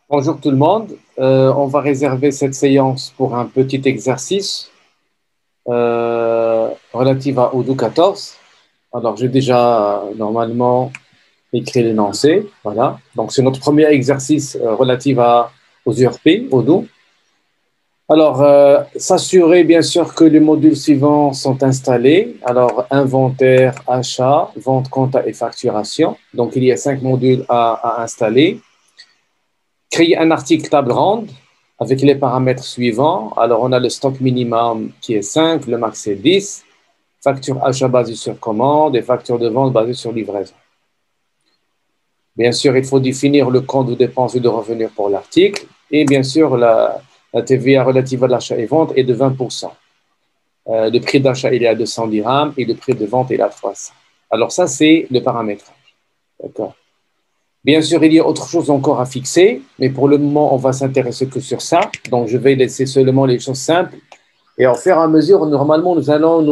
Bonjour tout le monde. On va réserver cette séance pour un petit exercice relatif à Odoo 14. Alors, j'ai déjà normalement écrit l'énoncé. Voilà. Donc, c'est notre premier exercice relatif aux URP, Odoo. Alors, s'assurer bien sûr que les modules suivants sont installés. Alors, inventaire, achat, vente, compta et facturation. Donc, il y a 5 modules à installer. Créer un article table ronde avec les paramètres suivants. Alors, on a le stock minimum qui est 5, le max est 10, facture achat basée sur commande et facture de vente basée sur livraison. Bien sûr, il faut définir le compte de dépenses et de revenus pour l'article. Et bien sûr, la TVA relative à l'achat et vente est de 20%. Le prix d'achat, il est à 200 dirhams et le prix de vente, il est à 300. Alors ça, c'est le paramétrage. D'accord. Bien sûr, il y a autre chose encore à fixer, mais pour le moment, on va s'intéresser que sur ça. Donc, je vais laisser seulement les choses simples. Et au fur et à mesure, normalement, nous allons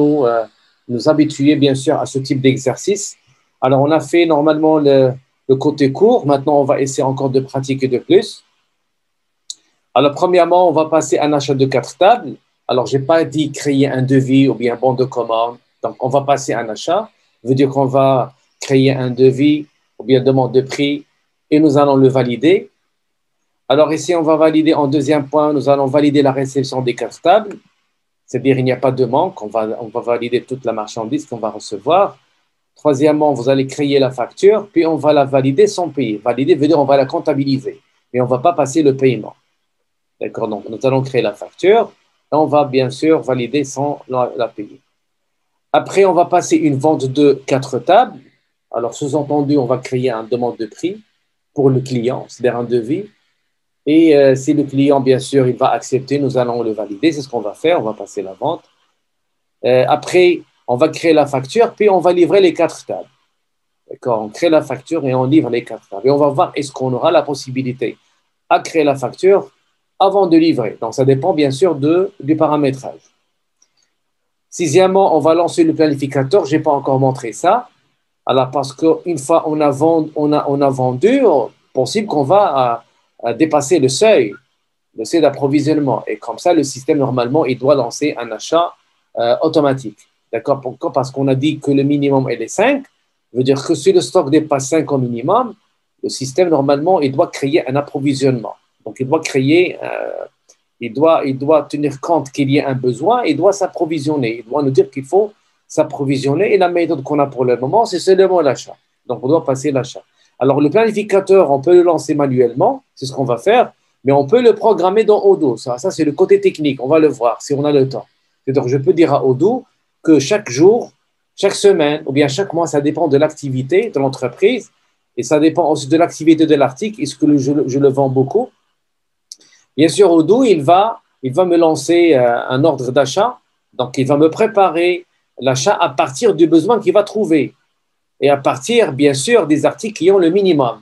nous habituer, bien sûr, à ce type d'exercice. Alors, on a fait normalement le côté court. Maintenant, on va essayer encore de pratiquer de plus. Alors, premièrement, on va passer un achat de 4 tables. Alors, je n'ai pas dit créer un devis ou bien un bon de commande. Donc, on va passer un achat. Ça veut dire qu'on va créer un devis ou bien demande de prix et nous allons le valider. Alors, ici, on va valider en deuxième point, nous allons valider la réception des 4 tables. C'est-à-dire, il n'y a pas de manque. On va valider toute la marchandise qu'on va recevoir. Troisièmement, vous allez créer la facture, puis on va la valider sans payer. Valider veut dire on va la comptabiliser, mais on ne va pas passer le paiement. D'accord. Donc, nous allons créer la facture et on va bien sûr valider sans la payer. Après, on va passer une vente de 4 tables. Alors, sous-entendu, on va créer une demande de prix pour le client, c'est-à-dire un devis. Et si le client, bien sûr, il va accepter, nous allons le valider. C'est ce qu'on va faire. On va passer la vente. Après, on va créer la facture, puis on va livrer les 4 tables. D'accord. On crée la facture et on livre les 4 tables. Et on va voir est-ce qu'on aura la possibilité à créer la facture avant de livrer. Donc, ça dépend bien sûr du paramétrage. Sixièmement, on va lancer le planificateur. Je n'ai pas encore montré ça. Alors, parce qu'une fois on a vendu, possible qu'on va dépasser le seuil d'approvisionnement. Et comme ça, le système, normalement, il doit lancer un achat automatique. D'accord? Pourquoi? Parce qu'on a dit que le minimum est de 5. Ça veut dire que si le stock dépasse 5 au minimum, le système, normalement, il doit créer un approvisionnement. Donc, il doit tenir compte qu'il y a un besoin, il doit s'approvisionner. Il doit nous dire qu'il faut s'approvisionner. Et la méthode qu'on a pour le moment, c'est seulement l'achat. Donc, on doit passer l'achat. Alors, le planificateur, on peut le lancer manuellement, c'est ce qu'on va faire, mais on peut le programmer dans Odoo. Ça c'est le côté technique, on va le voir si on a le temps. C'est-à-dire, je peux dire à Odoo que chaque jour, chaque semaine, ou bien chaque mois, ça dépend de l'activité de l'entreprise, et ça dépend aussi de l'activité de l'article. Est-ce que je le vends beaucoup? Bien sûr, Odoo, il va me lancer un ordre d'achat. Donc, il va me préparer l'achat à partir du besoin qu'il va trouver et à partir, bien sûr, des articles qui ont le minimum.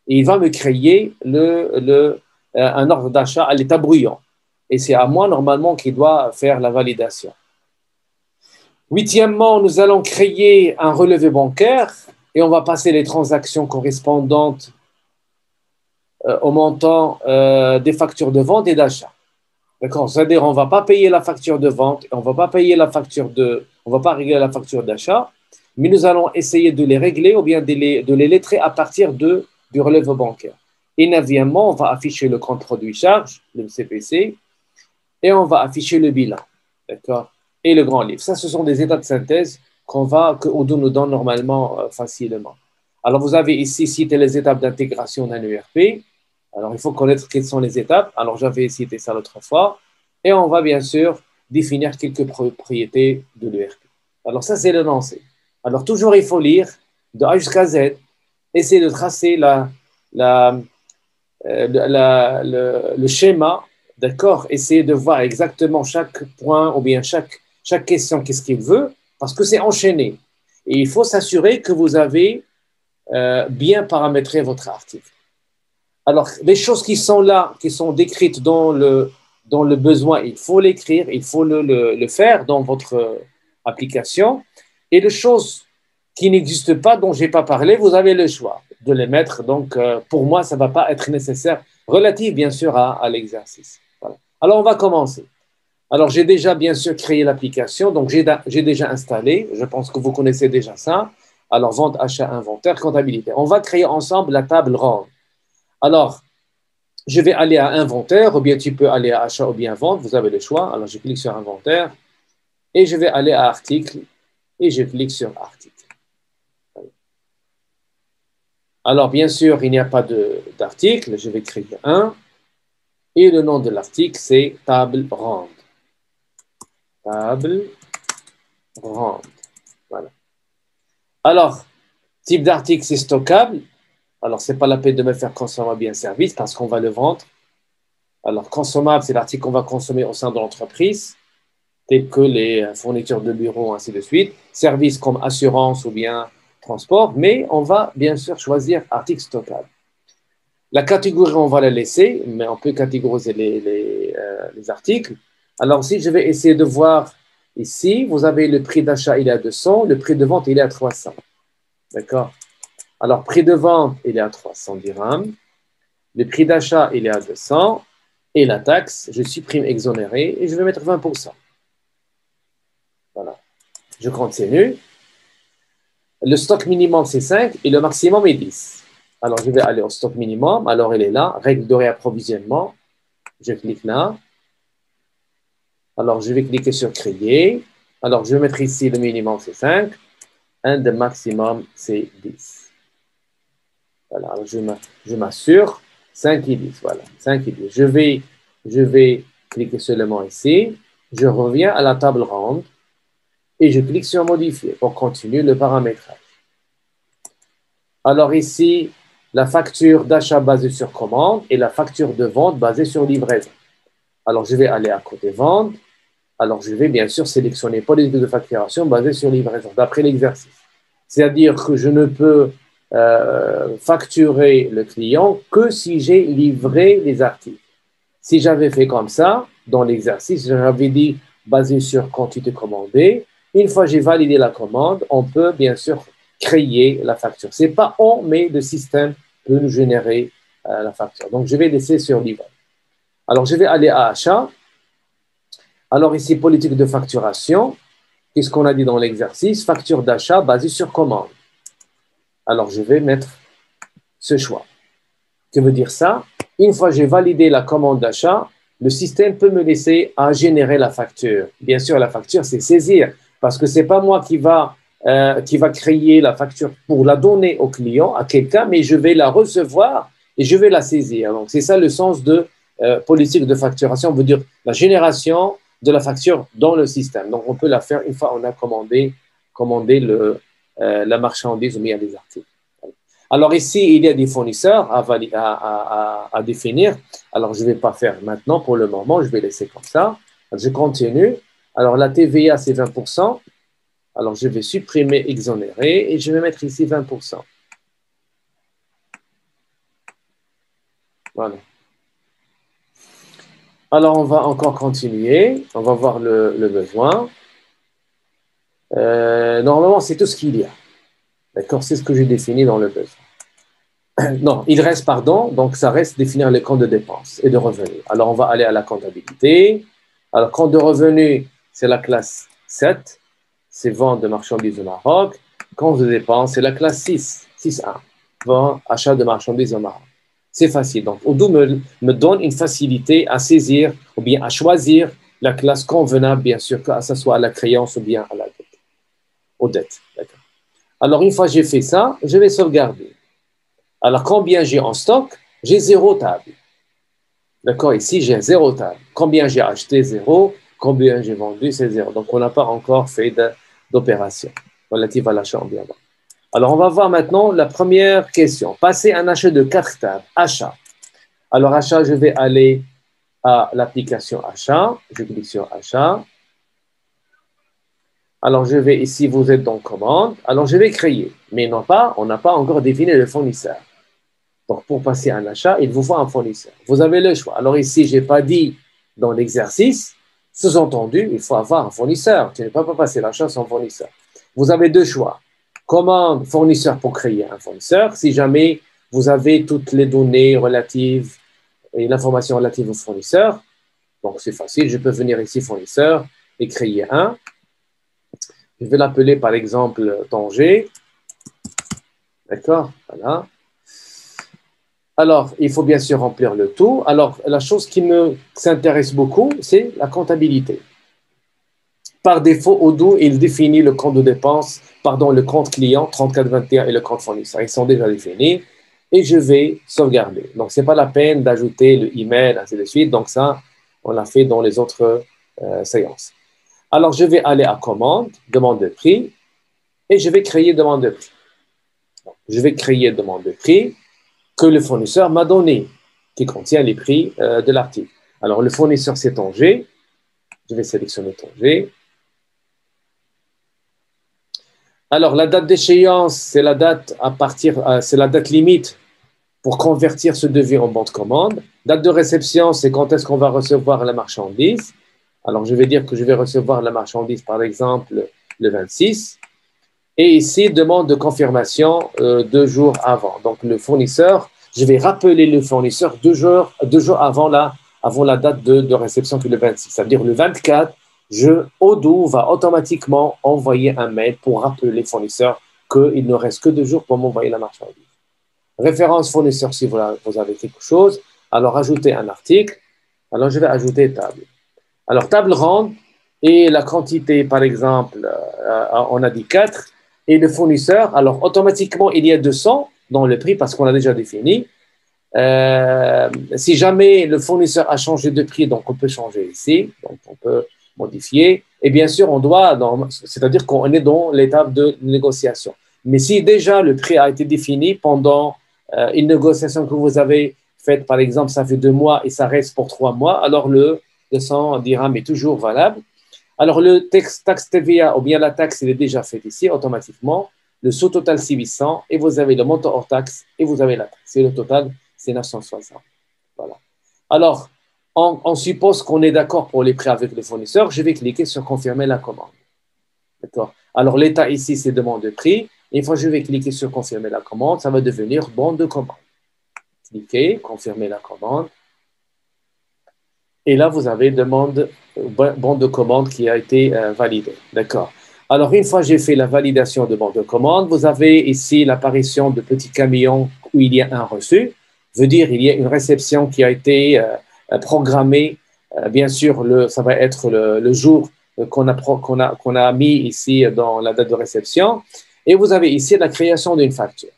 Et il va me créer un ordre d'achat à l'état bruyant. Et c'est à moi, normalement, qui doit faire la validation. Huitièmement, nous allons créer un relevé bancaire et on va passer les transactions correspondantes au montant des factures de vente et d'achat. D'accord. C'est-à-dire, on ne va pas payer la facture de vente, on ne va pas payer on va pas régler la facture d'achat, mais nous allons essayer de les régler ou bien de les lettrer à partir du relevé bancaire. Et neuvièmement, on va afficher le compte produit charge, le CPC, et on va afficher le bilan. D'accord. Et le grand livre. Ça, ce sont des étapes de synthèse que Odoo nous donne normalement facilement. Alors, vous avez ici cité les étapes d'intégration d'un ERP. Alors, il faut connaître quelles sont les étapes. Alors, j'avais cité ça l'autre fois. Et on va bien sûr définir quelques propriétés de l'ERP. Alors, ça, c'est le lancé. Alors, toujours, il faut lire de A jusqu'à Z, essayer de tracer la, le schéma, d'accord? Essayer de voir exactement chaque point ou bien chaque question, qu'est-ce qu'il veut, parce que c'est enchaîné. Et il faut s'assurer que vous avez bien paramétré votre article. Alors, les choses qui sont là, qui sont décrites dans le besoin, il faut l'écrire, il faut le faire dans votre application. Et les choses qui n'existent pas, dont je n'ai pas parlé, vous avez le choix de les mettre. Donc, pour moi, ça ne va pas être nécessaire, relatif bien sûr à l'exercice. Voilà. Alors, on va commencer. Alors, j'ai déjà bien sûr créé l'application, donc j'ai déjà installé, je pense que vous connaissez déjà ça. Alors, vente, achat, inventaire, comptabilité. On va créer ensemble la table ronde. Alors, je vais aller à inventaire, ou bien tu peux aller à achat ou bien vente, vous avez le choix. Alors, je clique sur inventaire et je vais aller à article et je clique sur article. Alors, bien sûr, il n'y a pas d'article, je vais créer un et le nom de l'article, c'est table ronde. Table ronde. Voilà. Alors, type d'article, c'est stockable. Alors, ce n'est pas la peine de me faire consommable bien service parce qu'on va le vendre. Alors, consommable, c'est l'article qu'on va consommer au sein de l'entreprise, tel que les fournitures de bureau, ainsi de suite. Services comme assurance ou bien transport, mais on va bien sûr choisir article stockable. La catégorie, on va la laisser, mais on peut catégoriser les articles. Alors, si je vais essayer de voir ici, vous avez le prix d'achat, il est à 200, le prix de vente, il est à 300. D'accord? Alors, prix de vente, il est à 300 dirhams. Le prix d'achat, il est à 200. Et la taxe, je supprime exonéré et je vais mettre 20%. Voilà. Je continue. Le stock minimum, c'est 5 et le maximum est 10. Alors, je vais aller au stock minimum. Alors, il est là. Règle de réapprovisionnement. Je clique là. Alors, je vais cliquer sur créer. Alors, je vais mettre ici le minimum, c'est 5. Et le maximum, c'est 10. Voilà. Alors, je m'assure. 5 et 10. Voilà. 5 et 10. Je vais cliquer seulement ici. Je reviens à la table ronde. Et je clique sur modifier pour continuer le paramétrage. Alors ici, la facture d'achat basée sur commande et la facture de vente basée sur livraison. Alors je vais aller à côté vente. Alors je vais bien sûr sélectionner politique de facturation basée sur livraison, d'après l'exercice. C'est-à-dire que je ne peux facturer le client que si j'ai livré les articles. Si j'avais fait comme ça, dans l'exercice, j'avais dit basé sur quantité commandée. Une fois que j'ai validé la commande, on peut bien sûr créer la facture. Ce n'est pas on, mais le système peut nous générer la facture. Donc, je vais laisser sur livre. Alors, je vais aller à achat. Alors, ici, politique de facturation. Qu'est-ce qu'on a dit dans l'exercice? Facture d'achat basée sur commande. Alors, je vais mettre ce choix. Que veut dire ça? Une fois que j'ai validé la commande d'achat, le système peut me laisser à générer la facture. Bien sûr, la facture, c'est saisir, parce que ce n'est pas moi qui va créer la facture pour la donner au client, à quelqu'un, mais je vais la recevoir et je vais la saisir. Donc, c'est ça le sens de politique de facturation, on veut dire la génération de la facture dans le système. Donc, on peut la faire une fois qu'on a commandé la marchandise ou bien les articles. Alors ici, il y a des fournisseurs à définir. Alors, je ne vais pas faire maintenant pour le moment, je vais laisser comme ça. Je continue. Alors, la TVA, c'est 20%. Alors, je vais supprimer exonérer et je vais mettre ici 20%. Voilà. Alors, on va encore continuer. On va voir le besoin. Normalement, c'est tout ce qu'il y a. D'accord? C'est ce que j'ai défini dans le besoin. Non, il reste, pardon, donc ça reste définir les comptes de dépenses et de revenus. Alors, on va aller à la comptabilité. Alors, compte de revenus, c'est la classe 7, c'est vente de marchandises au Maroc. Compte de dépenses, c'est la classe 6, 6.1, vente, achat de marchandises au Maroc. C'est facile. Donc, Odoo me donne une facilité à saisir ou bien à choisir la classe convenable, bien sûr, que ce soit à la créance ou bien à la dette, aux dettes. D'accord. Alors, une fois que j'ai fait ça, je vais sauvegarder. Alors, combien j'ai en stock? J'ai 0 table. D'accord? Ici, j'ai 0 table. Combien j'ai acheté? 0. Combien j'ai vendu? C'est 0. Donc, on n'a pas encore fait d'opération relative à l'achat en bien. Alors, on va voir maintenant la première question. Passer un achat de 4 tables. Achat. Alors, achat, je vais aller à l'application achat. Je clique sur achat. Alors, je vais ici, vous êtes dans commande. Alors, je vais créer. Mais non pas, on n'a pas encore défini le fournisseur. Donc, pour passer un achat, il vous faut un fournisseur. Vous avez le choix. Alors ici, je n'ai pas dit dans l'exercice, sous-entendu, il faut avoir un fournisseur. Tu ne peux pas passer l'achat sans fournisseur. Vous avez deux choix. Commande fournisseur pour créer un fournisseur. Si jamais vous avez toutes les données relatives et l'information relative au fournisseur, donc c'est facile, je peux venir ici fournisseur et créer un. Je vais l'appeler par exemple Tanger. D'accord, voilà. Alors, il faut bien sûr remplir le tout. Alors, la chose qui me s'intéresse beaucoup, c'est la comptabilité. Par défaut, Odoo, il définit le compte de dépenses, pardon, le compte client 3421 et le compte fournisseur. Ils sont déjà définis et je vais sauvegarder. Donc, ce n'est pas la peine d'ajouter le email, ainsi de suite. Donc, ça, on l'a fait dans les autres séances. Alors, je vais aller à commande, demande de prix, et je vais créer demande de prix. Donc, je vais créer demande de prix que le fournisseur m'a donné, qui contient les prix de l'article. Alors, le fournisseur, c'est Tanger. Je vais sélectionner Tanger. Alors, la date d'échéance, c'est la date c'est la date limite pour convertir ce devis en bon de commande. Date de réception, c'est quand est-ce qu'on va recevoir la marchandise. Alors, je vais dire que je vais recevoir la marchandise, par exemple, le 26. Et ici, demande de confirmation 2 jours avant. Donc, le fournisseur, je vais rappeler le fournisseur 2 jours avant la date de réception qui est le 26. Ça veut dire le 24, Odoo va automatiquement envoyer un mail pour rappeler le fournisseur qu'il ne reste que 2 jours pour m'envoyer la marchandise. Référence fournisseur, si vous avez quelque chose. Alors, ajoutez un article. Alors, je vais ajouter table. Alors, table ronde et la quantité, par exemple, on a dit 4. Et le fournisseur, alors automatiquement, il y a 200 dans le prix parce qu'on a déjà défini. Si jamais le fournisseur a changé de prix, donc on peut changer ici, donc on peut modifier. Et bien sûr, c'est-à-dire qu'on est dans l'étape de négociation. Mais si déjà le prix a été défini pendant une négociation que vous avez faite, par exemple, ça fait 2 mois et ça reste pour 3 mois, alors le 200 dirhams est toujours valable. Alors, le taxe TVA ou bien la taxe, il est déjà fait ici automatiquement. Le sous-total, c'est 800 et vous avez le montant hors taxe et vous avez la taxe. Et le total, c'est 960. Voilà. Alors, on suppose qu'on est d'accord pour les prix avec le fournisseur. Je vais cliquer sur confirmer la commande. D'accord. Alors, l'état ici, c'est demande de prix. Une fois que je vais cliquer sur confirmer la commande, ça va devenir bon de commande. Cliquez, confirmer la commande. Et là, vous avez bon de commande qui a été validé. D'accord. Alors, une fois que j'ai fait la validation de bon de commande, vous avez ici l'apparition de petits camions où il y a un reçu. Veut dire il y a une réception qui a été programmée. Bien sûr, ça va être le jour qu'on a mis ici dans la date de réception. Et vous avez ici la création d'une facture.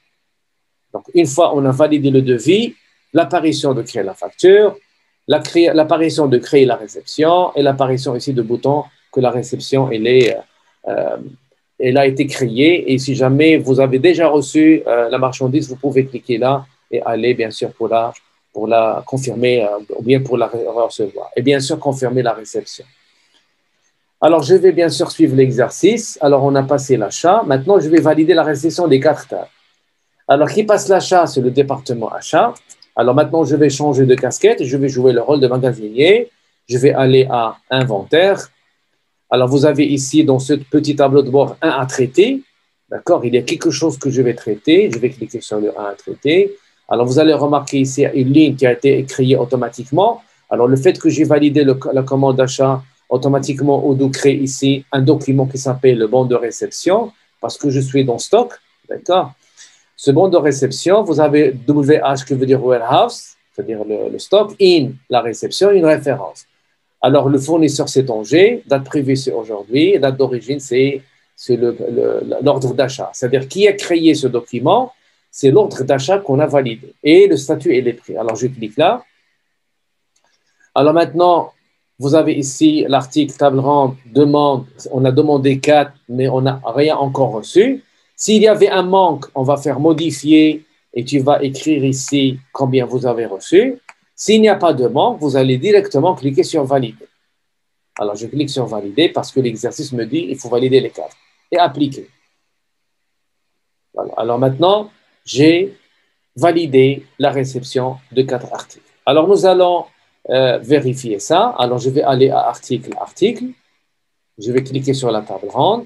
Donc, une fois on a validé le devis, l'apparition de créer la facture, l'apparition de créer la réception et l'apparition ici de bouton que la réception elle a été créée. Et si jamais vous avez déjà reçu la marchandise, vous pouvez cliquer là et aller bien sûr pour la confirmer ou bien pour la recevoir. Et bien sûr confirmer la réception. Alors, je vais bien sûr suivre l'exercice. Alors, on a passé l'achat. Maintenant, je vais valider la réception des 4 tables. Alors, qui passe l'achat, c'est le département achat. Alors, maintenant, je vais changer de casquette. Je vais jouer le rôle de magasinier. Je vais aller à inventaire. Alors, vous avez ici, dans ce petit tableau de bord, un à traiter. D'accord? Il y a quelque chose que je vais traiter. Je vais cliquer sur le 1 à traiter. Alors, vous allez remarquer ici une ligne qui a été créée automatiquement. Alors, le fait que j'ai validé la commande d'achat, automatiquement, Odoo crée ici un document qui s'appelle le bon de réception parce que je suis dans stock. D'accord? Ce bon de réception, vous avez WH qui veut dire warehouse, c'est-à-dire le stock, in, la réception, une référence. Alors, le fournisseur, c'est Tanger, date prévue, c'est aujourd'hui, date d'origine, c'est l'ordre d'achat. C'est-à-dire, qui a créé ce document, c'est l'ordre d'achat qu'on a validé. Et le statut et les prix. Alors, je clique là. Alors, maintenant, vous avez ici l'article table ronde, demande, on a demandé 4, mais on n'a rien encore reçu. S'il y avait un manque, on va faire modifier et tu vas écrire ici combien vous avez reçu. S'il n'y a pas de manque, vous allez directement cliquer sur valider. Alors, je clique sur valider parce que l'exercice me dit il faut valider les 4 et appliquer. Voilà. Alors maintenant, j'ai validé la réception de 4 articles. Alors, nous allons vérifier ça. Alors, je vais aller à article. Je vais cliquer sur la table ronde.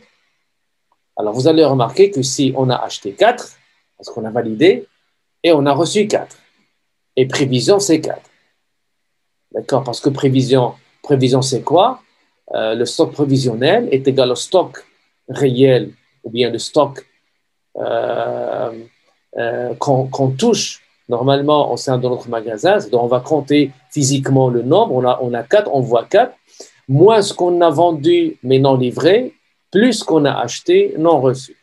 Alors, vous allez remarquer que si on a acheté 4, parce qu'on a validé, et on a reçu 4, et prévision, c'est 4. D'accord? Parce que prévision c'est quoi? Le stock prévisionnel est égal au stock réel, ou bien le stock euh, qu'on touche normalement au sein de notre magasin. Donc, on va compter physiquement le nombre. On a 4, on voit 4, moins ce qu'on a vendu mais non livré, plus ce qu'on a acheté non reçu.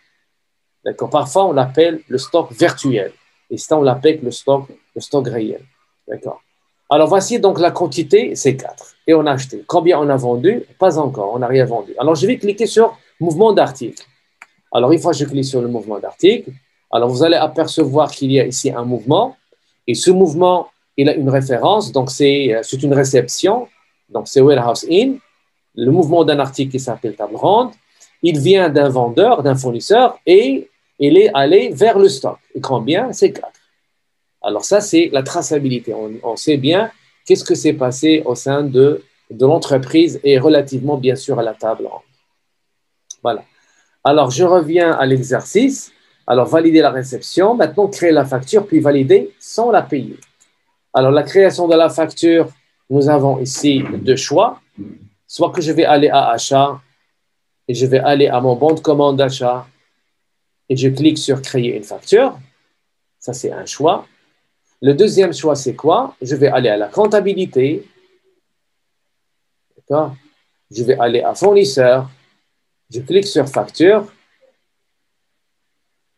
D'accord? Parfois, on l'appelle le stock virtuel. Et ça, on l'appelle le stock réel. D'accord? Alors, voici donc la quantité, c'est 4. Et on a acheté. Combien on a vendu? Pas encore, on n'a rien vendu. Alors, je vais cliquer sur mouvement d'article. Alors, une fois que je clique sur le mouvement d'article, alors vous allez apercevoir qu'il y a ici un mouvement. Et ce mouvement, il a une référence. Donc, c'est une réception. Donc, c'est warehouse in. Le mouvement d'un article qui s'appelle table ronde. Il vient d'un vendeur, d'un fournisseur, et il est allé vers le stock. Et combien? C'est 4. Alors ça, c'est la traçabilité. On sait bien qu'est-ce que s'est passé au sein de l'entreprise et relativement, bien sûr, à la table ronde. Voilà. Alors, je reviens à l'exercice. Alors, valider la réception. Maintenant, créer la facture, puis valider sans la payer. Alors, la création de la facture, nous avons ici deux choix. Soit que je vais aller à achat et je vais aller à mon bon de commande d'achat et je clique sur créer une facture. Ça, c'est un choix. Le deuxième choix, c'est quoi? Je vais aller à la comptabilité. D'accord? Je vais aller à fournisseur. Je clique sur facture.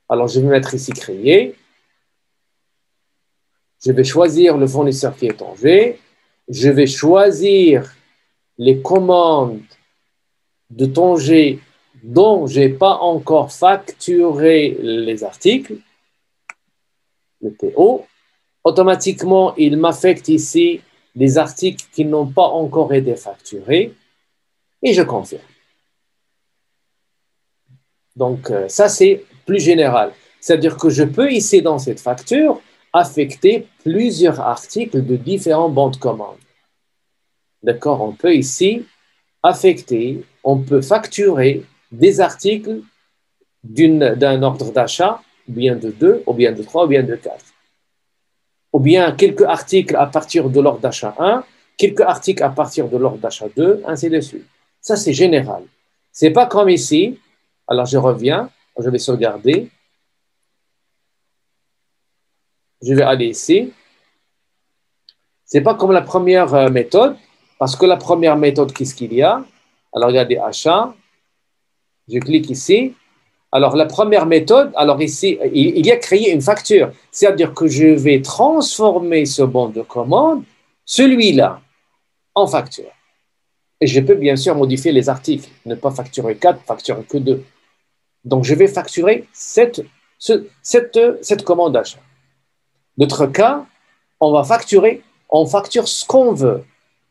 Alors, je vais mettre ici créer. Je vais choisir le fournisseur qui est en jeu. Je vais choisir les commandes de Tanger dont je n'ai pas encore facturé les articles, le PO. Automatiquement, il m'affecte ici les articles qui n'ont pas encore été facturés et je confirme. Donc, ça, c'est plus général. C'est-à-dire que je peux ici, dans cette facture, affecter plusieurs articles de différents bons de commande. D'accord? On peut ici affecter, on peut facturer des articles d'un ordre d'achat, ou bien de 2, ou bien de 3, ou bien de 4. Ou bien quelques articles à partir de l'ordre d'achat 1, quelques articles à partir de l'ordre d'achat 2, ainsi de suite. Ça, c'est général. Ce n'est pas comme ici. Alors, je reviens, je vais sauvegarder. Je vais aller ici. Ce n'est pas comme la première méthode, parce que la première méthode, qu'est-ce qu'il y a? Alors, regardez, achat. Je clique ici. Alors, la première méthode, alors ici, il y a créé une facture. C'est-à-dire que je vais transformer ce bon de commande, celui-là, en facture. Et je peux bien sûr modifier les articles, ne pas facturer 4, facturer que 2. Donc, je vais facturer cette commande d'achat. D'autre cas, on facture ce qu'on veut,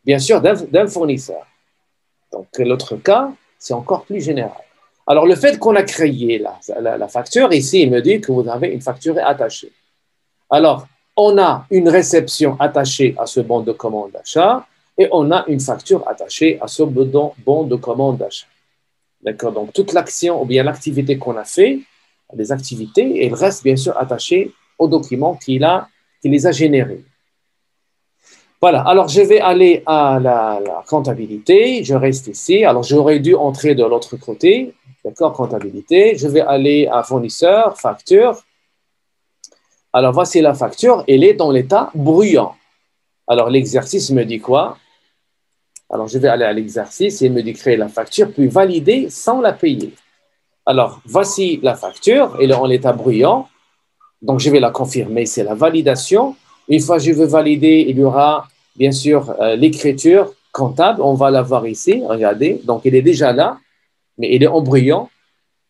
bien sûr, d'un fournisseur. Donc, l'autre cas, c'est encore plus général. Alors, le fait qu'on a créé la facture, ici, il me dit que vous avez une facture attachée. Alors, on a une réception attachée à ce bon de commande d'achat et on a une facture attachée à ce bon de commande d'achat. D'accord? Donc, toute l'action ou bien l'activité qu'on a fait, les activités, elles restent bien sûr attachées aux documents qu'il les a générés. Voilà, alors je vais aller à la comptabilité, je reste ici. Alors, j'aurais dû entrer de l'autre côté. D'accord, comptabilité. Je vais aller à fournisseur, facture. Alors, voici la facture. Elle est dans l'état bruyant. Alors, l'exercice me dit quoi? Alors, je vais aller à l'exercice et il me dit créer la facture, puis valider sans la payer. Alors, voici la facture. Elle est en l'état bruyant. Donc, je vais la confirmer. C'est la validation. Une fois que je veux valider, il y aura bien sûr l'écriture comptable. On va la voir ici. Regardez. Donc, elle est déjà là, mais elle est en bruyant.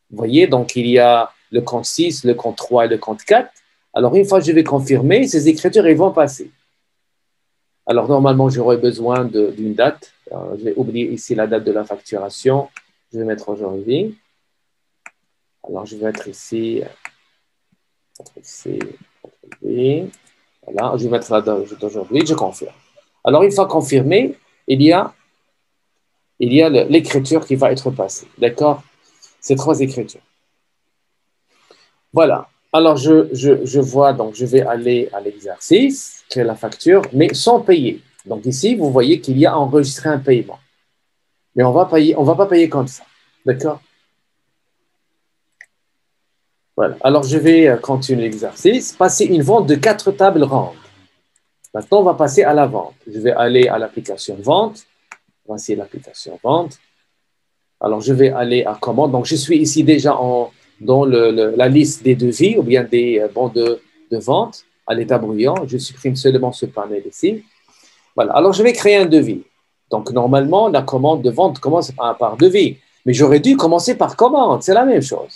Vous voyez, donc il y a le compte 6, le compte 3 et le compte 4. Alors, une fois que je vais confirmer, ces écritures, elles vont passer. Alors, normalement, j'aurai besoin d'une date. Alors, je vais oublier ici la date de la facturation. Je vais mettre aujourd'hui. Alors, je vais mettre ici. Voilà, je vais mettre la date d'aujourd'hui. Je confirme. Alors, une fois confirmé, il y a l'écriture qui va être passée. D'accord? Ces trois écritures. Voilà. Alors, je vois, donc je vais aller à l'exercice, créer la facture, mais sans payer. Donc ici, vous voyez qu'il y a enregistré un paiement. Mais on va pas payer comme ça. D'accord? Voilà. Alors, je vais continuer l'exercice. Passer une vente de 4 tables rondes. Maintenant, on va passer à la vente. Je vais aller à l'application vente. Voici l'application vente. Alors, je vais aller à commande. Donc, je suis ici déjà dans la liste des devis ou bien des bons de vente à l'état bruyant. Je supprime seulement ce panel ici. Voilà. Alors, je vais créer un devis. Donc, normalement, la commande de vente commence par devis. Mais j'aurais dû commencer par commande. C'est la même chose.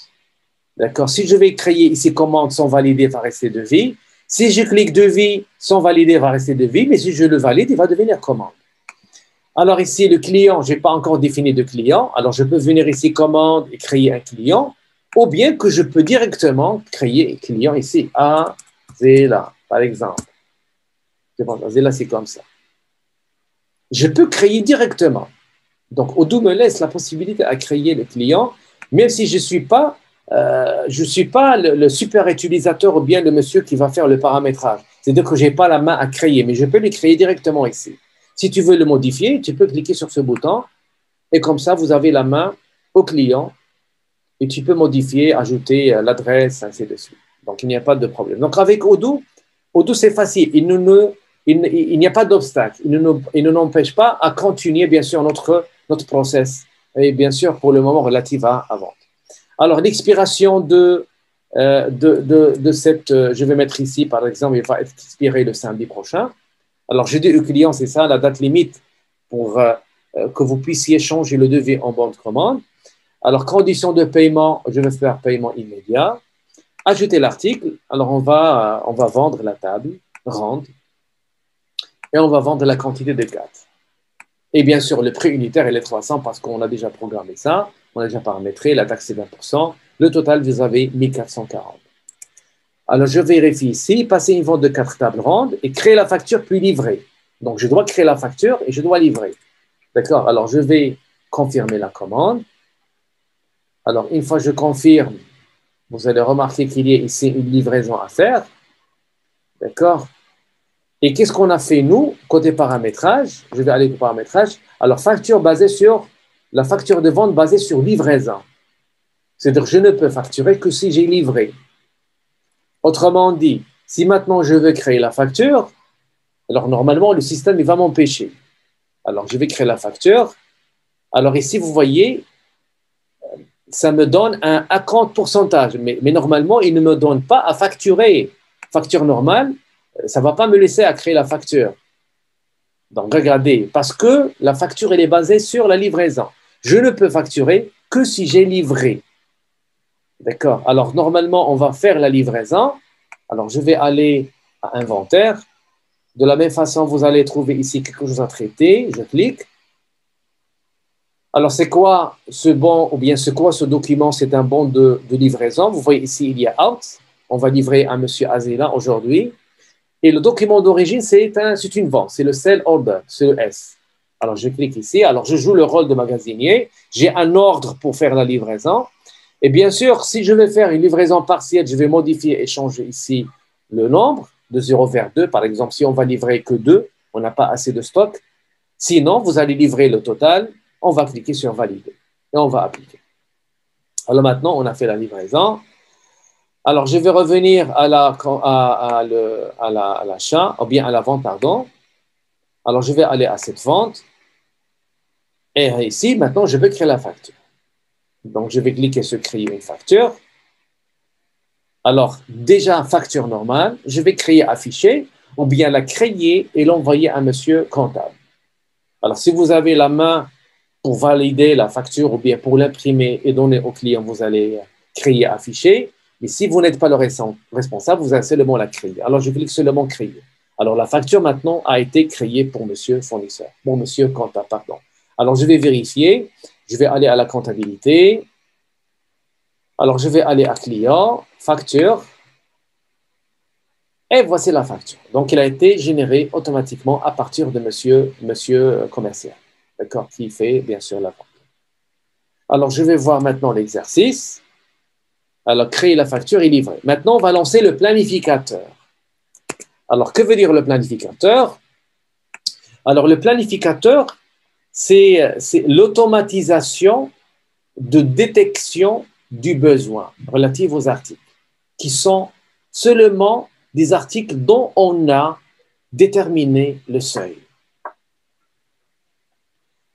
D'accord? Si je vais créer ici commande sans valider, va rester devis. Si je clique devis sans valider, va rester devis. Mais si je le valide, il va devenir commande. Alors ici, le client, je n'ai pas encore défini de client. Alors, je peux venir ici commande et créer un client. Ou bien que je peux directement créer un client ici. Azela, par exemple. C'est bon, Azela, c'est comme ça. Je peux créer directement. Donc, Odoo me laisse la possibilité à créer le client, même si je ne suis pas le super utilisateur ou bien le monsieur qui va faire le paramétrage. C'est-à-dire que je n'ai pas la main à créer, mais je peux le créer directement ici. Si tu veux le modifier, tu peux cliquer sur ce bouton et comme ça, vous avez la main au client et tu peux modifier, ajouter l'adresse, ainsi de suite. Donc, il n'y a pas de problème. Donc, avec Odoo, c'est facile. Il n'y a pas d'obstacle. Il ne nous empêche pas à continuer, bien sûr, notre process. Et bien sûr, pour le moment, relative à vente. Alors, l'expiration de cette, je vais mettre ici, par exemple, il va être expiré le samedi prochain. Alors, je dis au client, c'est ça, la date limite pour que vous puissiez changer le devis en bon de commande. Alors, condition de paiement, je vais faire paiement immédiat. Ajouter l'article. Alors, on va vendre la table, rendre, et on va vendre la quantité de 4. Et bien sûr, le prix unitaire, il est 300 parce qu'on a déjà programmé ça, on a déjà paramétré, la taxe est 20%. Le total, vous avez 1440. Alors, je vérifie ici, passer une vente de 4 tables rondes et créer la facture puis livrer. Donc, je dois créer la facture et je dois livrer. D'accord? Alors, je vais confirmer la commande. Alors, une fois que je confirme, vous allez remarquer qu'il y a ici une livraison à faire. D'accord? Et qu'est-ce qu'on a fait, nous, côté paramétrage? Je vais aller au paramétrage. Alors, la facture de vente basée sur livraison. C'est-à-dire, je ne peux facturer que si j'ai livré. Autrement dit, si maintenant je veux créer la facture, alors normalement, le système il va m'empêcher. Alors, je vais créer la facture. Alors ici, vous voyez, ça me donne un compte pourcentage. Mais normalement, il ne me donne pas à facturer. Facture normale, ça ne va pas me laisser à créer la facture. Donc, regardez, parce que la facture, elle est basée sur la livraison. Je ne peux facturer que si j'ai livré. D'accord? Alors, normalement, on va faire la livraison. Alors, je vais aller à inventaire. De la même façon, vous allez trouver ici quelque chose à traiter. Je clique. Alors, c'est quoi ce bon ou bien c'est quoi ce document? C'est un bon de livraison. Vous voyez ici, il y a out. On va livrer à M. Azela aujourd'hui. Et le document d'origine, c'est une vente. C'est le sell order, c'est le S. Alors, je clique ici. Alors, je joue le rôle de magasinier. J'ai un ordre pour faire la livraison. Et bien sûr, si je vais faire une livraison partielle, je vais modifier et changer ici le nombre de 0 vers 2. Par exemple, si on va livrer que 2, on n'a pas assez de stock. Sinon, vous allez livrer le total. On va cliquer sur valider et on va appliquer. Alors maintenant, on a fait la livraison. Alors, je vais revenir à l'achat, ou bien à la vente, pardon. Alors, je vais aller à cette vente. Et ici, maintenant, je vais créer la facture. Donc, je vais cliquer sur créer une facture. Alors, déjà, facture normale. Je vais créer afficher, ou bien la créer et l'envoyer à monsieur comptable. Alors, si vous avez la main pour valider la facture ou bien pour l'imprimer et donner au client, vous allez créer afficher. Mais si vous n'êtes pas le responsable, vous allez seulement la créer. Alors, je clique seulement créer. Alors, la facture maintenant a été créée pour monsieur fournisseur, pour monsieur comptable, pardon. Alors, je vais vérifier. Je vais aller à la comptabilité. Alors, je vais aller à client, facture. Et voici la facture. Donc, elle a été générée automatiquement à partir de monsieur commercial. D'accord? Qui fait, bien sûr, la vente. Alors, je vais voir maintenant l'exercice. Alors, créer la facture et livrer. Maintenant, on va lancer le planificateur. Alors, que veut dire le planificateur? Alors, le planificateur, c'est l'automatisation de détection du besoin relatif aux articles, qui sont seulement des articles dont on a déterminé le seuil.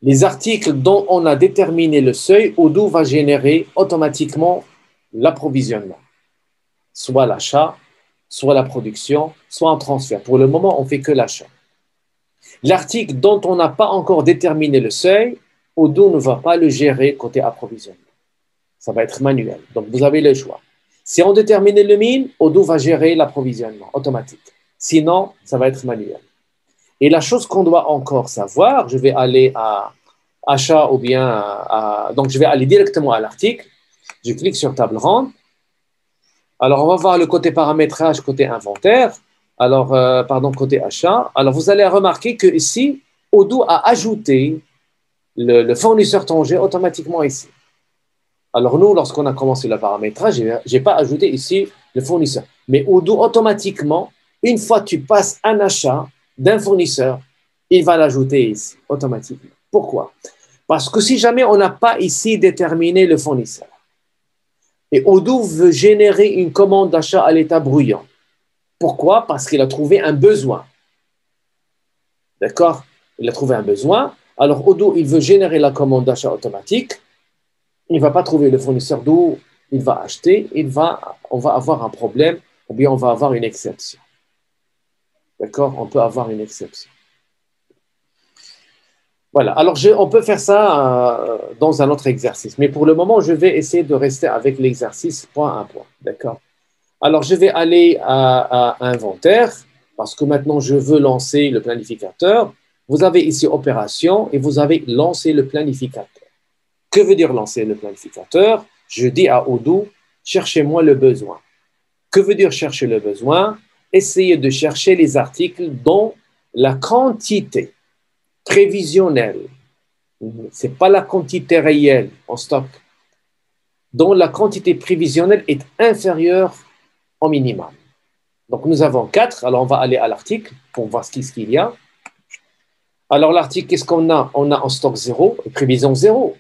Les articles dont on a déterminé le seuil, Odoo va générer automatiquement l'approvisionnement, soit l'achat, soit la production, soit un transfert. Pour le moment, on ne fait que l'achat. L'article dont on n'a pas encore déterminé le seuil, Odoo ne va pas le gérer côté approvisionnement. Ça va être manuel. Donc, vous avez le choix. Si on détermine le mine, Odoo va gérer l'approvisionnement automatique. Sinon, ça va être manuel. Et la chose qu'on doit encore savoir, je vais aller à achat ou bien donc je vais aller directement à l'article. Je clique sur table ronde. Alors, on va voir le côté paramétrage, côté inventaire. Alors, côté achat. Alors, vous allez remarquer que ici, Odoo a ajouté le fournisseur Tanger automatiquement ici. Alors, nous, lorsqu'on a commencé le paramétrage, je n'ai pas ajouté ici le fournisseur. Mais Odoo, automatiquement, une fois que tu passes un achat d'un fournisseur, il va l'ajouter ici, automatiquement. Pourquoi? Parce que si jamais on n'a pas ici déterminé le fournisseur, et Odoo veut générer une commande d'achat à l'état bruyant. Pourquoi? Parce qu'il a trouvé un besoin. D'accord? Il a trouvé un besoin. Alors, Odoo, il veut générer la commande d'achat automatique. Il ne va pas trouver le fournisseur d'où il va acheter. On va avoir un problème ou bien on va avoir une exception. D'accord? On peut avoir une exception. Voilà. Alors, on peut faire ça dans un autre exercice. Mais pour le moment, je vais essayer de rester avec l'exercice point à point. D'accord? Alors, je vais aller à inventaire parce que maintenant, je veux lancer le planificateur. Vous avez ici opération et vous avez lancé le planificateur. Que veut dire lancer le planificateur? Je dis à Odoo, cherchez-moi le besoin. Que veut dire chercher le besoin? Essayez de chercher les articles dont la quantité prévisionnelle, ce n'est pas la quantité réelle en stock, dont la quantité prévisionnelle est inférieure au minimum. Donc, nous avons 4. Alors, on va aller à l'article pour voir ce qu'il y a. Alors, l'article, qu'est-ce qu'on a? On a en stock 0 et prévision 0.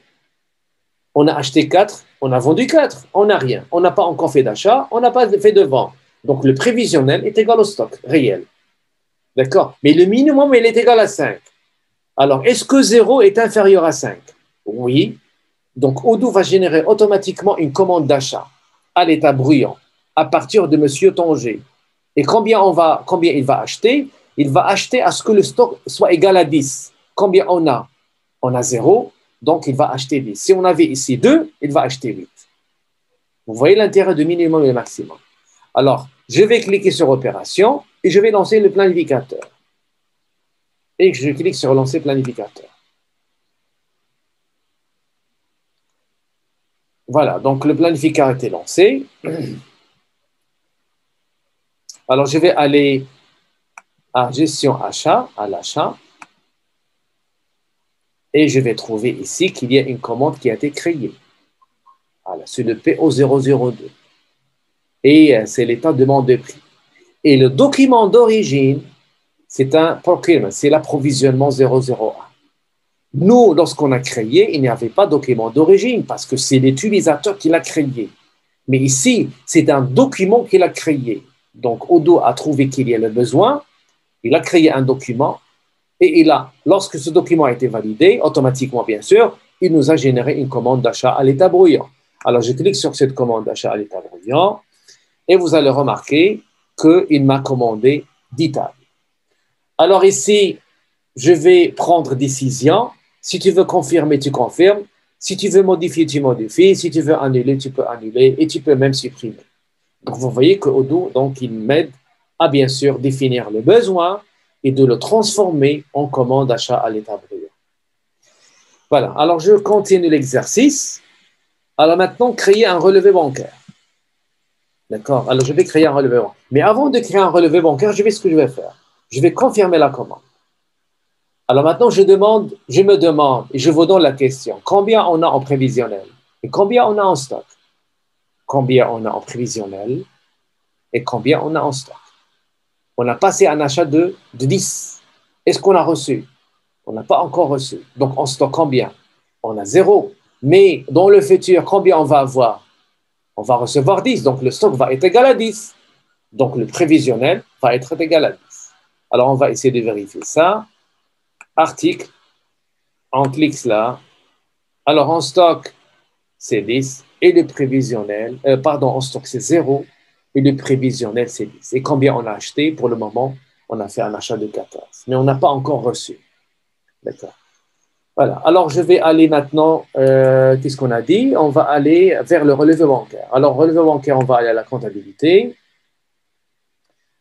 On a acheté 4, on a vendu 4, on n'a rien. On n'a pas encore fait d'achat, on n'a pas fait de vente. Donc, le prévisionnel est égal au stock réel. D'accord? Mais le minimum, il est égal à 5. Alors, est-ce que 0 est inférieur à 5? Oui. Donc, Odoo va générer automatiquement une commande d'achat à l'état bruyant à partir de M. Tanger. Et combien il va acheter? Il va acheter à ce que le stock soit égal à 10. Combien on a? On a 0, donc il va acheter 10. Si on avait ici 2, il va acheter 8. Vous voyez l'intérêt de minimum et le maximum. Alors, je vais cliquer sur opération et je vais lancer le planificateur. Et je clique sur lancer planificateur. Voilà, donc le planificateur a été lancé. Alors, je vais aller à gestion achat, à l'achat. Et je vais trouver ici qu'il y a une commande qui a été créée. Voilà, c'est le PO002. Et c'est l'état de demande de prix. Et le document d'origine, c'est un procurement, c'est l'approvisionnement 001. Nous, lorsqu'on a créé, il n'y avait pas de document d'origine parce que c'est l'utilisateur qui l'a créé. Mais ici, c'est un document qu'il a créé. Donc, Odoo a trouvé qu'il y a le besoin, il a créé un document et lorsque ce document a été validé, automatiquement, bien sûr, il nous a généré une commande d'achat à l'état bruyant. Alors, je clique sur cette commande d'achat à l'état bruyant et vous allez remarquer qu'il m'a commandé 10 tables. Alors ici, je vais prendre décision. Si tu veux confirmer, tu confirmes. Si tu veux modifier, tu modifies. Si tu veux annuler, tu peux annuler et tu peux même supprimer. Donc, vous voyez que Odoo, donc, il m'aide à bien sûr définir le besoin et de le transformer en commande d'achat à l'état bruyant. Voilà. Alors, je continue l'exercice. Alors maintenant, créer un relevé bancaire. D'accord? Alors, je vais créer un relevé bancaire. Mais avant de créer un relevé bancaire, ce que je vais faire. Je vais confirmer la commande. Alors maintenant, je me demande, et je vous donne la question, combien on a en prévisionnel et combien on a en stock? combien on a en prévisionnel et combien on a en stock. On a passé un achat de 10. Est-ce qu'on a reçu? On n'a pas encore reçu. Donc, en stock, combien? On a 0. Mais dans le futur, combien on va avoir? On va recevoir 10. Donc, le stock va être égal à 10. Donc, le prévisionnel va être égal à 10. Alors, on va essayer de vérifier ça. Article, on clique là. Alors, en stock, c'est 10. Et le prévisionnel, en stock, c'est 0. Et le prévisionnel, c'est 10. Et combien on a acheté? Pour le moment, on a fait un achat de 14. Mais on n'a pas encore reçu. D'accord. Voilà. Alors, je vais aller maintenant, qu'est-ce qu'on a dit? On va aller vers le relevé bancaire. Alors, relevé bancaire, on va aller à la comptabilité.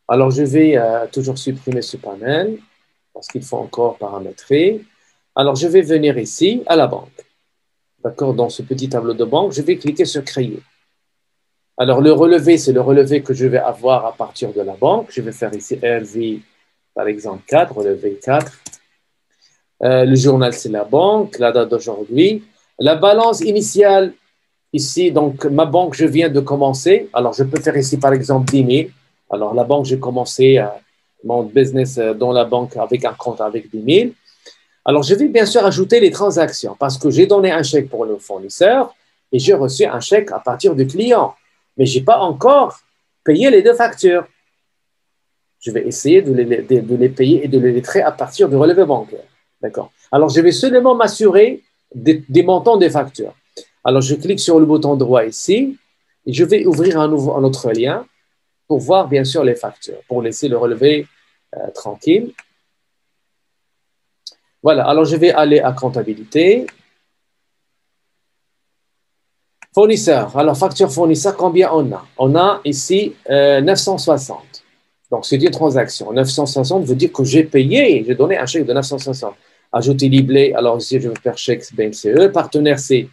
Alors, je vais toujours supprimer ce panel parce qu'il faut encore paramétrer. Alors, je vais venir ici à la banque. D'accord? Dans ce petit tableau de banque, je vais cliquer sur Créer. Alors, le relevé, c'est le relevé que je vais avoir à partir de la banque. Je vais faire ici RV, par exemple, 4, relevé 4. Le journal, c'est la banque, la date d'aujourd'hui. La balance initiale, ici, donc, ma banque, je viens de commencer. Alors, je peux faire ici, par exemple, 10 000. Alors, la banque, j'ai commencé mon business dans la banque avec un compte avec 10 000. Alors, je vais bien sûr ajouter les transactions parce que j'ai donné un chèque pour le fournisseur et j'ai reçu un chèque à partir du client. Mais je n'ai pas encore payé les 2 factures. Je vais essayer de les payer et de les lettrer à partir du relevé bancaire. D'accord. Alors, je vais seulement m'assurer des montants des factures. Alors, je clique sur le bouton droit ici et je vais ouvrir un autre lien pour voir bien sûr les factures, pour laisser le relevé tranquille. Voilà, alors je vais aller à comptabilité. Fournisseur. Alors, facture fournisseur, combien on a? On a ici 960. Donc, c'est une transaction. 960 veut dire que j'ai payé, j'ai donné un chèque de 960. Ajouter liblé, alors ici, je vais faire chèque BMCE. Partenaire, c'est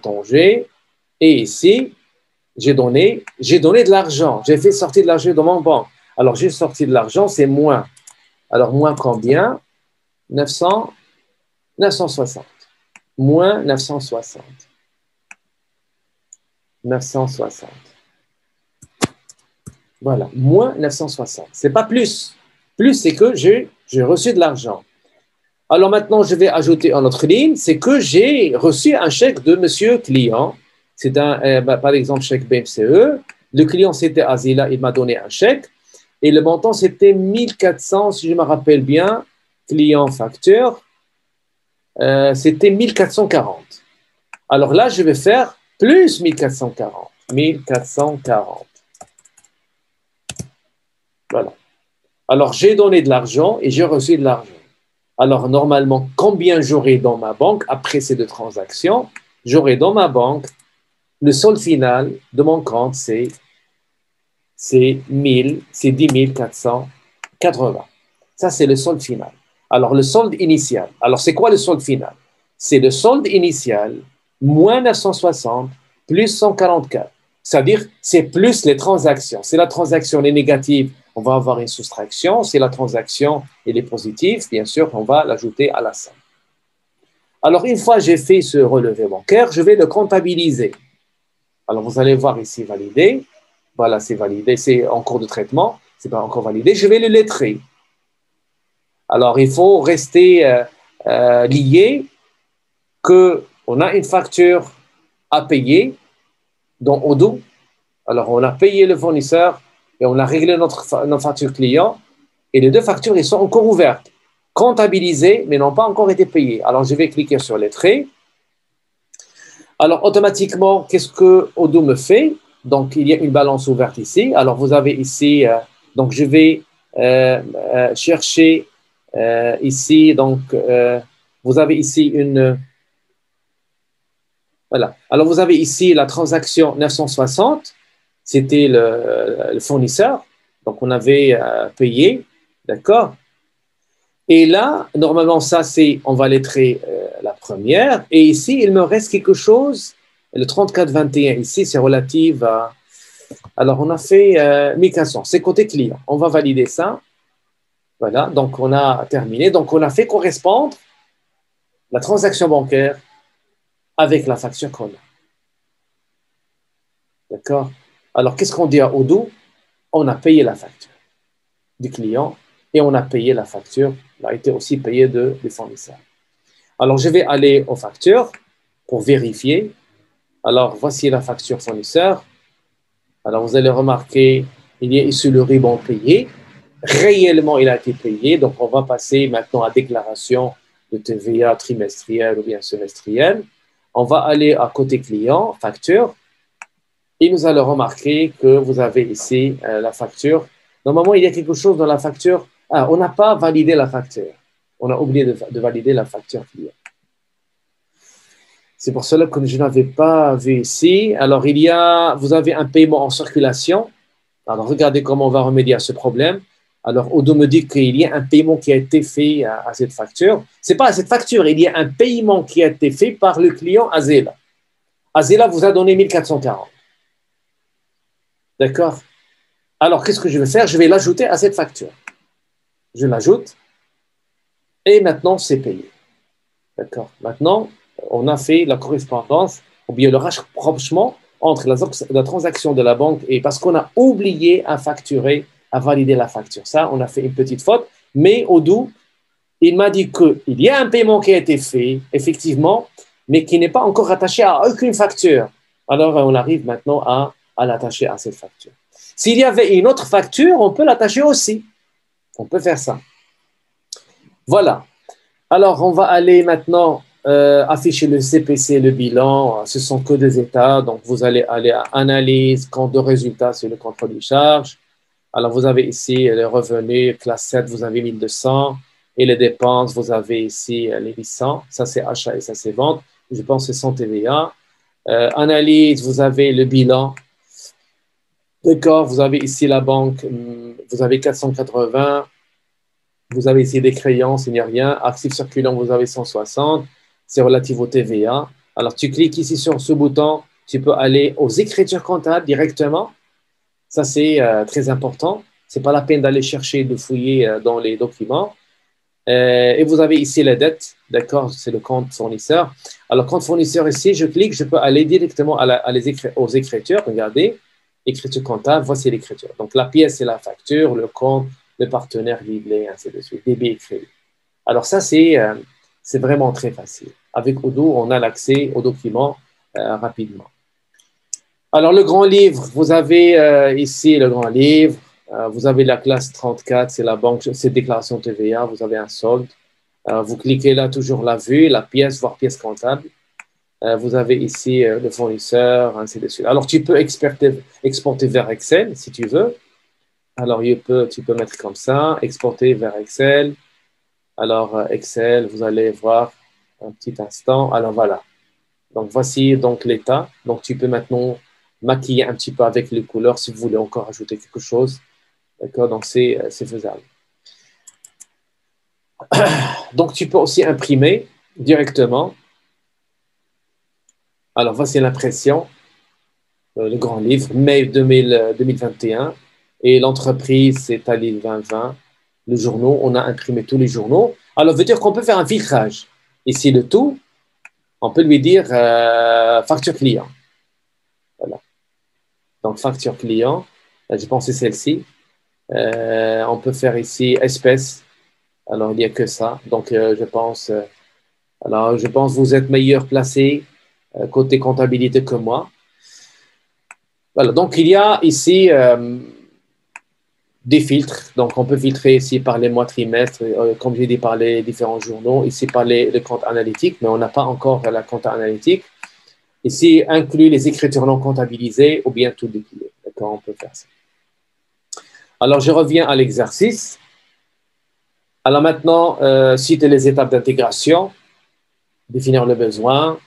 Tanger. Et ici, j'ai donné de l'argent. J'ai fait sortir de l'argent de mon banque. Alors, j'ai sorti de l'argent, c'est moins. Alors, moins combien? 960. Moins 960. 960. Voilà, moins 960. Ce n'est pas plus. Plus, c'est que j'ai reçu de l'argent. Alors maintenant, je vais ajouter une autre ligne, c'est que j'ai reçu un chèque de monsieur client. C'est par exemple, chèque BMCE. Le client, c'était Azila, il m'a donné un chèque. Et le montant, c'était 1400, si je me rappelle bien, client facture. C'était 1440. Alors là, je vais faire plus 1440. 1440. Voilà. Alors, j'ai donné de l'argent et j'ai reçu de l'argent. Alors, normalement, combien j'aurai dans ma banque après ces 2 transactions? J'aurai dans ma banque, le solde final de mon compte, c'est 10 480. Ça, c'est le solde final. Alors, le solde initial. Alors, c'est quoi le solde final? C'est le solde initial moins 960 plus 144. C'est-à-dire, c'est plus les transactions. Si la transaction est négative, on va avoir une soustraction. Si la transaction est positive, bien sûr, on va l'ajouter à la somme. Alors, une fois que j'ai fait ce relevé bancaire, je vais le comptabiliser. Alors, vous allez voir ici validé. Voilà, c'est validé. C'est en cours de traitement. Ce n'est pas encore validé. Je vais le lettrer. Alors, il faut rester lié qu'on a une facture à payer dans Odoo. Alors, on a payé le fournisseur et on a réglé notre facture client. Et les 2 factures, elles sont encore ouvertes, comptabilisées, mais n'ont pas encore été payées. Alors, je vais cliquer sur les traits. Alors, automatiquement, qu'est-ce que Odoo me fait? Donc, il y a une balance ouverte ici. Alors, vous avez ici, donc je vais chercher ici, donc vous avez ici une... Voilà. Alors, vous avez ici la transaction 960. C'était le fournisseur. Donc, on avait payé. D'accord? Et là, normalement, ça, c'est, on va lettrer la première. Et ici, il me reste quelque chose. Le 3421, ici, c'est relatif à... Alors, on a fait 1400. C'est côté client. On va valider ça. Voilà. Donc, on a terminé. Donc, on a fait correspondre la transaction bancaire avec la facture qu'on a. D'accord? Alors, qu'est-ce qu'on dit à Odoo? On a payé la facture du client et on a payé la facture, elle a été aussi payée du fournisseur. Alors, je vais aller aux factures pour vérifier. Alors, voici la facture fournisseur. Alors, vous allez remarquer, il y a ici le ruban payé. Réellement, il a été payé. Donc, on va passer maintenant à déclaration de TVA trimestrielle ou bien semestrielle. On va aller à côté client, facture. Et nous allons remarquer que vous avez ici la facture. Normalement, il y a quelque chose dans la facture. Ah, on n'a pas validé la facture. On a oublié de valider la facture client. C'est pour cela que je n'avais pas vu ici. Alors, vous avez un paiement en circulation. Alors, regardez comment on va remédier à ce problème. Alors, Odoo me dit qu'il y a un paiement qui a été fait à cette facture. Ce n'est pas à cette facture, il y a un paiement qui a été fait par le client Azela. Azela vous a donné 1440. D'accord? Alors, qu'est-ce que je vais faire? Je vais l'ajouter à cette facture. Je l'ajoute et maintenant, c'est payé. D'accord? Maintenant, on a fait la correspondance ou bien le rapprochement entre la transaction de la banque et parce qu'on a oublié à facturer, à valider la facture. Ça, on a fait une petite faute, mais Odoo, il m'a dit qu'il y a un paiement qui a été fait, effectivement, mais qui n'est pas encore rattaché à aucune facture. Alors, on arrive maintenant à l'attacher à cette facture. S'il y avait une autre facture, on peut l'attacher aussi. On peut faire ça. Voilà. Alors, on va aller maintenant afficher le CPC, le bilan. Ce sont que des états. Donc, vous allez aller à analyse, compte de résultat sur le contrôle des charges. Alors, vous avez ici les revenus, classe 7, vous avez 1200. Et les dépenses, vous avez ici les 800. Ça, c'est achat et ça, c'est vente. Je pense que c'est sans TVA. Analyse, vous avez le bilan. D'accord, vous avez ici la banque, vous avez 480. Vous avez ici des créances, il n'y a rien. Actifs circulants, vous avez 160. C'est relatif au TVA. Alors, tu cliques ici sur ce bouton. Tu peux aller aux écritures comptables directement. Ça, c'est très important. Ce n'est pas la peine d'aller chercher, de fouiller dans les documents. Et vous avez ici les dettes. D'accord, c'est le compte fournisseur. Alors, compte fournisseur ici, je clique, je peux aller directement aux écritures. Regardez, écriture comptable, voici l'écriture. Donc, la pièce, c'est la facture, le compte, le partenaire livré, ainsi de suite, débit et crédit. Alors ça, c'est vraiment très facile. Avec Odoo, on a l'accès aux documents rapidement. Alors, le grand livre, vous avez ici le grand livre. Vous avez la classe 34, c'est la banque, c'est déclaration TVA, vous avez un solde. Vous cliquez là, toujours la vue, la pièce, voire pièce comptable. Vous avez ici le fournisseur, ainsi de suite. Alors, tu peux exporter vers Excel si tu veux. Alors, tu peux mettre comme ça, exporter vers Excel. Alors, Excel, vous allez voir un petit instant. Alors, voilà. Donc, voici donc l'état. Donc, tu peux maintenant maquiller un petit peu avec les couleurs si vous voulez encore ajouter quelque chose. D'accord? Donc, c'est faisable. Donc, tu peux aussi imprimer directement. Alors, voici l'impression, le grand livre, mai 2021. Et l'entreprise, c'est Ali 2020. Le journaux, on a imprimé tous les journaux. Alors, ça veut dire qu'on peut faire un filtrage. Ici, le tout, on peut lui dire facture client. Voilà. Donc, facture client, je pense que c'est celle-ci. On peut faire ici espèce. Alors, il n'y a que ça. Donc, je pense que vous êtes meilleur placé côté comptabilité que moi. Voilà. Donc, il y a ici des filtres. Donc, on peut filtrer ici par les mois trimestres, comme j'ai dit, par les différents journaux, ici par les comptes analytiques, mais on n'a pas encore la compte analytique. Ici, inclut les écritures non comptabilisées ou bien tout décliné. D'accord, on peut faire ça. Alors, je reviens à l'exercice. Alors maintenant, citer les étapes d'intégration, définir le besoin,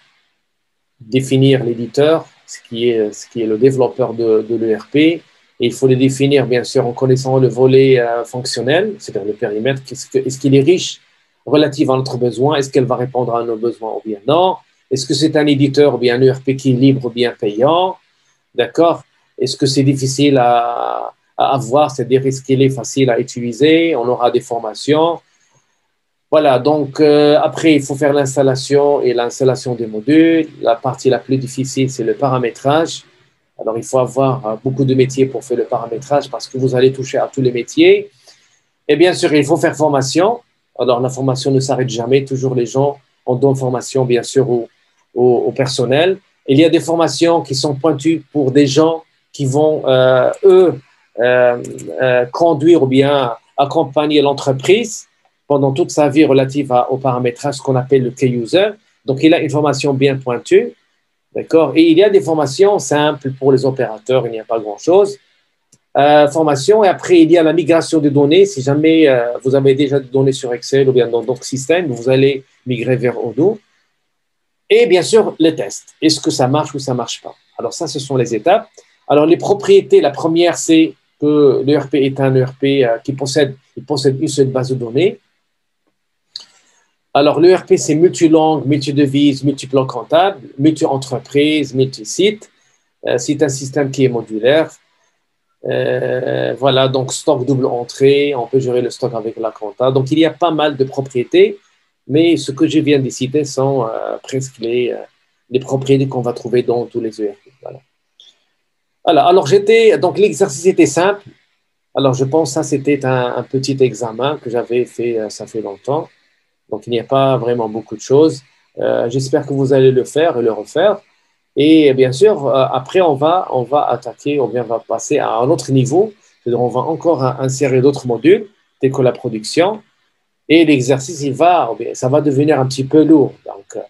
définir l'éditeur, ce qui est le développeur de l'ERP. Et il faut le définir, bien sûr, en connaissant le volet fonctionnel, c'est-à-dire le périmètre. Est-ce qu'il est riche relatif à notre besoin? Est-ce qu'elle va répondre à nos besoins ou bien non? Est-ce que c'est un éditeur ou bien un ERP qui est libre ou bien payant? D'accord? Est-ce que c'est difficile à avoir? C'est-à-dire, est-ce qu'il est facile à utiliser? On aura des formations. Voilà, donc après, il faut faire l'installation et l'installation des modules. La partie la plus difficile, c'est le paramétrage. Alors, il faut avoir beaucoup de métiers pour faire le paramétrage parce que vous allez toucher à tous les métiers. Et bien sûr, il faut faire formation. Alors, la formation ne s'arrête jamais. Toujours les gens, on donne formation, bien sûr, au personnel. Il y a des formations qui sont pointues pour des gens qui vont, conduire ou bien accompagner l'entreprise pendant toute sa vie relative au paramétrage, ce qu'on appelle le key user. Donc, il a une formation bien pointue. D'accord? Et il y a des formations simples pour les opérateurs, il n'y a pas grand-chose. Formation, et après, il y a la migration de données. Si jamais vous avez déjà des données sur Excel ou bien dans d'autres systèmes, vous allez migrer vers Odoo. Et bien sûr, les tests. Est-ce que ça marche ou ça ne marche pas? Alors ça, ce sont les étapes. Alors les propriétés, la première, c'est que l'ERP est un ERP qui possède une seule base de données. Alors l'ERP, c'est multilangue, multidevise, multiplan comptable, multi-entreprise, multi-site. C'est un système qui est modulaire. Voilà, donc stock double entrée, on peut gérer le stock avec la compta. Donc il y a pas mal de propriétés, mais ce que je viens de citer sont presque les propriétés qu'on va trouver dans tous les ERP. Voilà. Voilà, alors donc l'exercice était simple. Alors je pense que ça c'était un petit examen que j'avais fait, ça fait longtemps. Donc il n'y a pas vraiment beaucoup de choses. J'espère que vous allez le faire et le refaire. Et bien sûr, après, on va attaquer, on va passer à un autre niveau. C'est-à-dire, on va encore insérer d'autres modules, tels que la production. Et l'exercice, ça va devenir un petit peu lourd. Donc,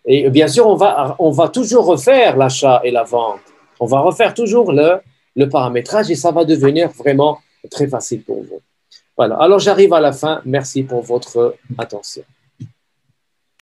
et bien sûr, on va toujours refaire l'achat et la vente. On va refaire toujours le paramétrage et ça va devenir vraiment très facile pour vous. Voilà. Alors, j'arrive à la fin. Merci pour votre attention.